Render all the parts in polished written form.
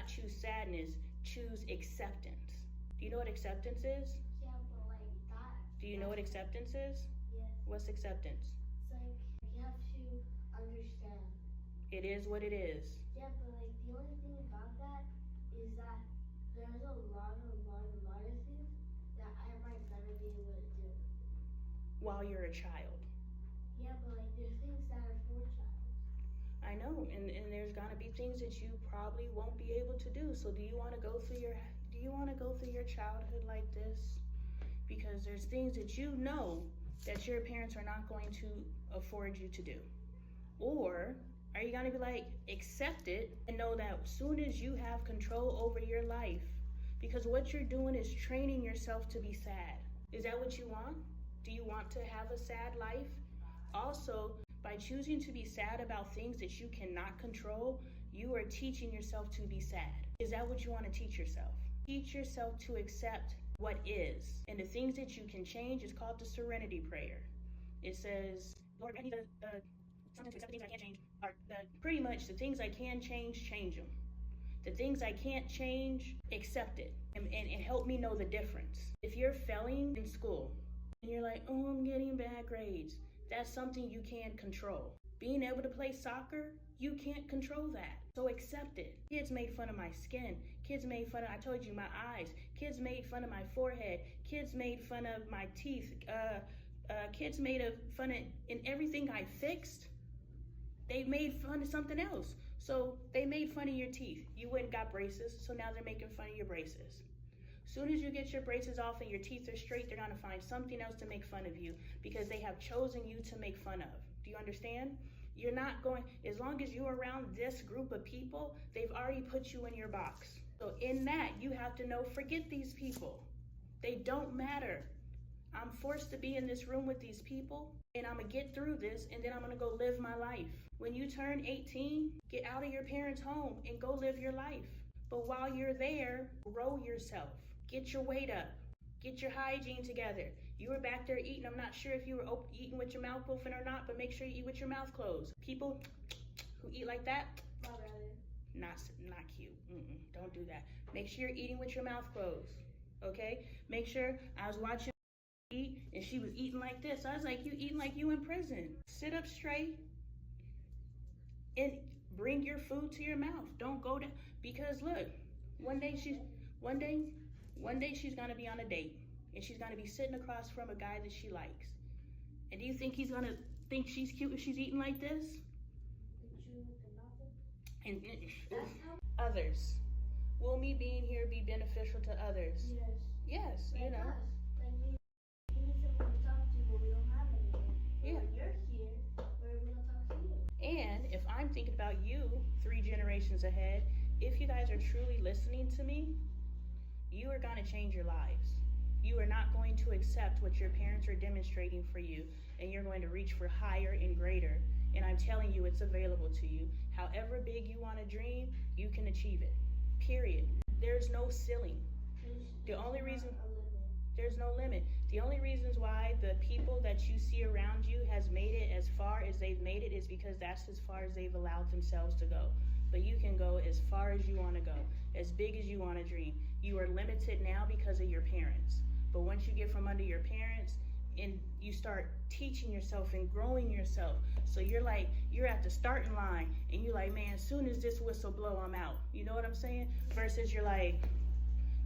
not choose sadness, choose acceptance. Do you know what acceptance is? Yeah, but like that. Do you know what acceptance is? Yes. What's acceptance? It's like you have to understand. It is what it is. Yeah, but like the only thing about that is that there's a lot of things that I might never be able to do. While you're a child. Yeah, but like there's things that are for child. I know, and there's gonna be things that you probably won't be able to do. So do you wanna go through your childhood like this? Because there's things that you know that your parents are not going to afford you to do. Or are you gonna be like, accept it and know that as soon as you have control over your life, because what you're doing is training yourself to be sad. Is that what you want? Do you want to have a sad life? Also, by choosing to be sad about things that you cannot control, you are teaching yourself to be sad. Is that what you want to teach yourself? Teach yourself to accept what is. And the things that you can change is called the serenity prayer. It says, Lord, I need something to accept the things I can't change. Or pretty much the things I can change them. The things I can't change, accept it. And help me know the difference. If you're failing in school and you're like, oh, I'm getting bad grades, that's something you can't control. Being able to play soccer, you can't control that. So accept it. Kids made fun of my skin. Kids made fun of, I told you, my eyes. Kids made fun of my forehead. Kids made fun of my teeth. Kids made fun of, in everything I fixed, they made fun of something else. So they made fun of your teeth. You went and got braces, so now they're making fun of your braces. Soon as you get your braces off and your teeth are straight, they're gonna find something else to make fun of you because they have chosen you to make fun of. Do you understand? You're not going, as long as you're around this group of people, they've already put you in your box. So in that, you have to know, forget these people. They don't matter. I'm forced to be in this room with these people, and I'm gonna get through this, and then I'm gonna go live my life. When you turn 18, get out of your parents' home and go live your life. But while you're there, grow yourself. Get your weight up. Get your hygiene together. You were back there eating. I'm not sure if you were eating with your mouth open or not, but make sure you eat with your mouth closed. People who eat like that, My brother. not cute. Don't do that. Make sure you're eating with your mouth closed. Okay? Make sure, I was watching eat and she was eating like this. I was like, you eating like you in prison. Sit up straight and bring your food to your mouth. Don't go down, because look, one day she's gonna be on a date and she's gonna be sitting across from a guy that she likes. And do you think he's gonna think she's cute if she's eating like this? And others. Will me being here be beneficial to others? Yes. Yes, you know. Like we need someone to talk to, but we don't have anyone. Yeah. When you're here, we're able to talk to you. And if I'm thinking about you 3 generations ahead, if you guys are truly listening to me, you are going to change your lives. You are not going to accept what your parents are demonstrating for you, and you're going to reach for higher and greater. And I'm telling you, it's available to you. However big you want to dream, you can achieve it. Period. There's no ceiling. There's no limit. The only reasons why the people that you see around you has made it as far as they've made it is because that's as far as they've allowed themselves to go. But you can go as far as you want to go, as big as you want to dream. You are limited now because of your parents. But once you get from under your parents and you start teaching yourself and growing yourself, so you're at the starting line and you're like, man, as soon as this whistle blow, I'm out. You know what I'm saying? Versus you're like,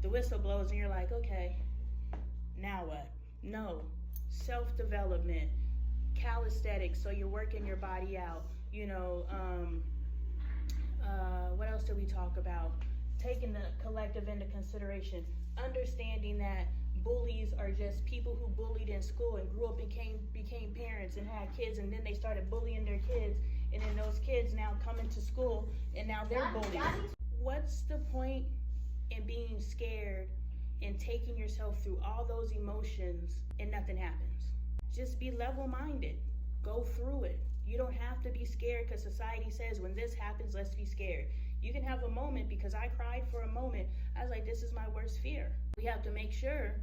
the whistle blows and you're like, okay, now what? No. Self-development, calisthenics, so you're working your body out. You know, what else did we talk about? Taking the collective into consideration. Understanding that bullies are just people who bullied in school and grew up and became parents and had kids, and then they started bullying their kids, and then those kids now come into school and now they're bullies. What's the point in being scared and taking yourself through all those emotions and nothing happens? Just be level-minded. Go through it. You don't have to be scared because society says when this happens, let's be scared. You can have a moment, because I cried for a moment. I was like, this is my worst fear. We have to make sure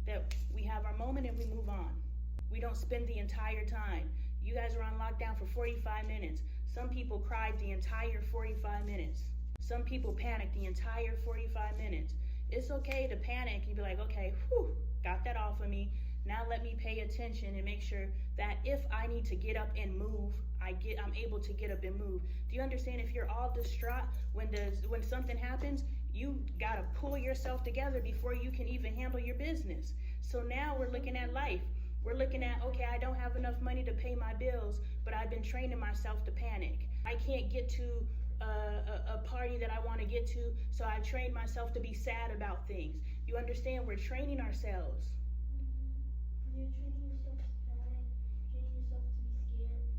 that we have our moment and we move on. We don't spend the entire time. You guys were on lockdown for 45 minutes. Some people cried the entire 45 minutes. Some people panic the entire 45 minutes. It's okay to panic and be like, okay, whew, got that off of me. Now let me pay attention and make sure that if I need to get up and move, I'm able to get up and move. Do you understand? If you're all distraught when something happens, you gotta pull yourself together before you can even handle your business. So now we're looking at life. We're looking at, okay, I don't have enough money to pay my bills, but I've been training myself to panic. I can't get to a party that I want to get to, so I've trained myself to be sad about things. You understand? We're training ourselves. You're training yourself to panic, training yourself to be scared,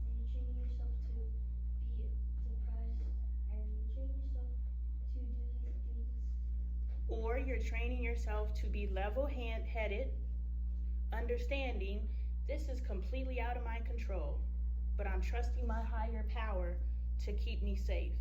and you're training yourself to be depressed, and you're training yourself to do these things. Or you're training yourself to be level-headed, understanding this is completely out of my control, but I'm trusting my higher power to keep me safe.